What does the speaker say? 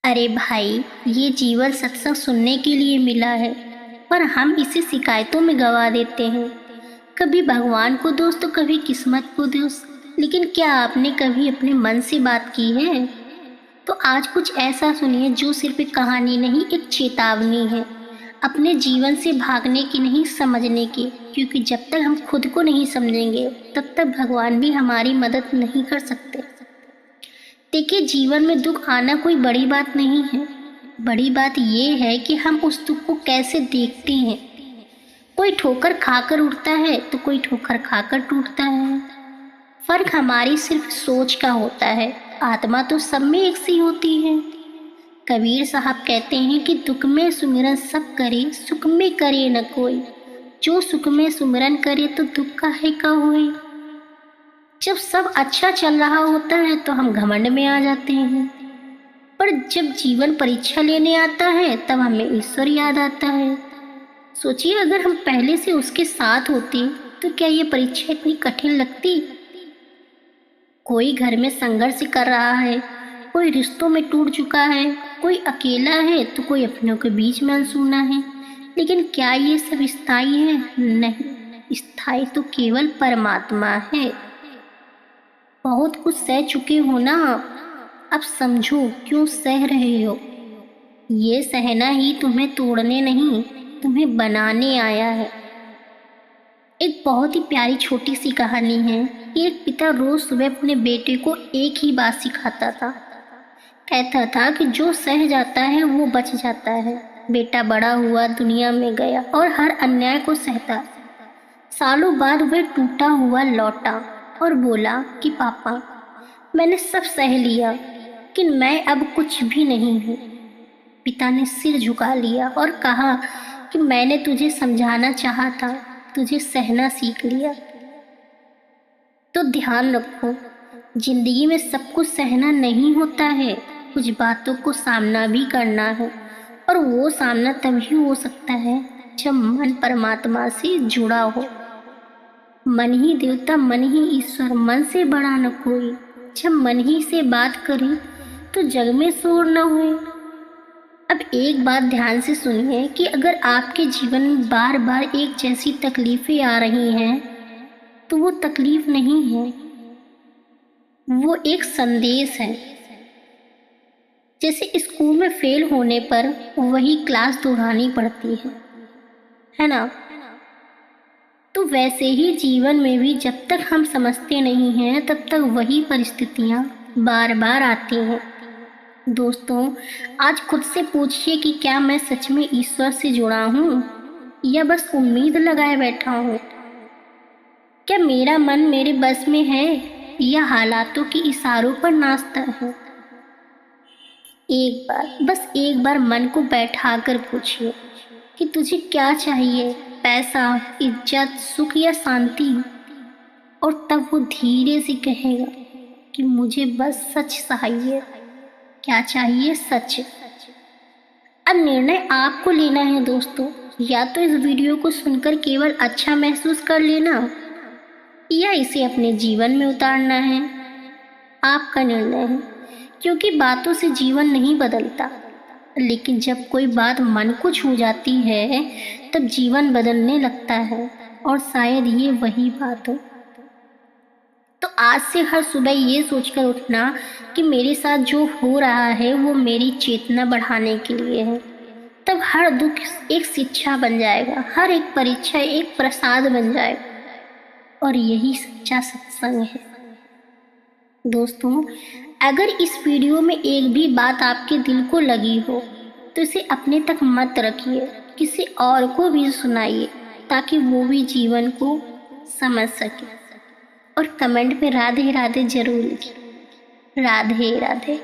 अरे भाई, ये जीवन सत्संग सुनने के लिए मिला है, पर हम इसे शिकायतों में गवा देते हैं। कभी भगवान को दोष तो कभी किस्मत को दोष। लेकिन क्या आपने कभी अपने मन से बात की है? तो आज कुछ ऐसा सुनिए जो सिर्फ एक कहानी नहीं, एक चेतावनी है। अपने जीवन से भागने की नहीं, समझने की। क्योंकि जब तक हम खुद को नहीं समझेंगे तब तक भगवान भी हमारी मदद नहीं कर सकते। देखिए, जीवन में दुख आना कोई बड़ी बात नहीं है। बड़ी बात यह है कि हम उस दुख को कैसे देखते हैं। कोई ठोकर खाकर उठता है तो कोई ठोकर खाकर टूटता है। फर्क हमारी सिर्फ सोच का होता है। आत्मा तो सब में एक सी होती है। कबीर साहब कहते हैं कि दुख में सुमिरन सब करे, सुख में करे न कोई। जो सुख में सुमिरन करे तो दुख काहे का होए। जब सब अच्छा चल रहा होता है तो हम घमंड में आ जाते हैं, पर जब जीवन परीक्षा लेने आता है तब हमें ईश्वर याद आता है। सोचिए, अगर हम पहले से उसके साथ होते तो क्या ये परीक्षा इतनी कठिन लगती। कोई घर में संघर्ष कर रहा है, कोई रिश्तों में टूट चुका है, कोई अकेला है तो कोई अपनों के बीच में अनसुना है। लेकिन क्या ये सब स्थायी है? नहीं, स्थायी तो केवल परमात्मा है। बहुत कुछ सह चुके हो ना, अब समझो क्यों सह रहे हो। ये सहना ही तुम्हें तोड़ने नहीं, तुम्हें बनाने आया है। एक बहुत ही प्यारी छोटी सी कहानी है कि एक पिता रोज सुबह अपने बेटे को एक ही बात सिखाता था। कहता था कि जो सह जाता है वो बच जाता है। बेटा बड़ा हुआ, दुनिया में गया और हर अन्याय को सहता। सालों बाद वह टूटा हुआ लौटा और बोला कि पापा, मैंने सब सह लिया कि मैं अब कुछ भी नहीं हूँ। पिता ने सिर झुका लिया और कहा कि मैंने तुझे समझाना चाहा था, तुझे सहना सीख लिया। तो ध्यान रखो, जिंदगी में सब कुछ सहना नहीं होता है। कुछ बातों को सामना भी करना है, और वो सामना तभी हो सकता है जब मन परमात्मा से जुड़ा हो। मन ही देवता, मन ही ईश्वर, मन से बड़ा न कोई। जब मन ही से बात करें तो जग में शोर न हुए। अब एक बात ध्यान से सुनिए कि अगर आपके जीवन में बार बार एक जैसी तकलीफें आ रही हैं तो वो तकलीफ नहीं है, वो एक संदेश है। जैसे स्कूल में फेल होने पर वही क्लास दोहरानी पड़ती है ना। तो वैसे ही जीवन में भी जब तक हम समझते नहीं हैं तब तक वही परिस्थितियां बार बार आती हैं। दोस्तों, आज खुद से पूछिए कि क्या मैं सच में ईश्वर से जुड़ा हूँ या बस उम्मीद लगाए बैठा हूँ। क्या मेरा मन मेरे बस में है या हालातों के इशारों पर नाचता है। एक बार, बस एक बार मन को बैठा कर पूछिए कि तुझे क्या चाहिए, पैसा, इज्जत, सुख या शांति। और तब वो धीरे से कहेगा कि मुझे बस सच चाहिए। क्या चाहिए? सच। अब निर्णय आपको लेना है दोस्तों। या तो इस वीडियो को सुनकर केवल अच्छा महसूस कर लेना, या इसे अपने जीवन में उतारना है। आपका निर्णय है, क्योंकि बातों से जीवन नहीं बदलता, लेकिन जब कोई बात मन को छू जाती है तब जीवन बदलने लगता है। और शायद ये वही बात हो। तो आज से हर सुबह ये सोचकर उठना कि मेरे साथ जो हो रहा है वो मेरी चेतना बढ़ाने के लिए है। तब हर दुख एक शिक्षा बन जाएगा, हर एक परीक्षा एक प्रसाद बन जाएगा। और यही सच्चा सत्संग है। दोस्तों, अगर इस वीडियो में एक भी बात आपके दिल को लगी हो तो इसे अपने तक मत रखिए, किसी और को भी सुनाइए ताकि वो भी जीवन को समझ सके। और कमेंट में राधे राधे जरूर लिखिए। राधे राधे।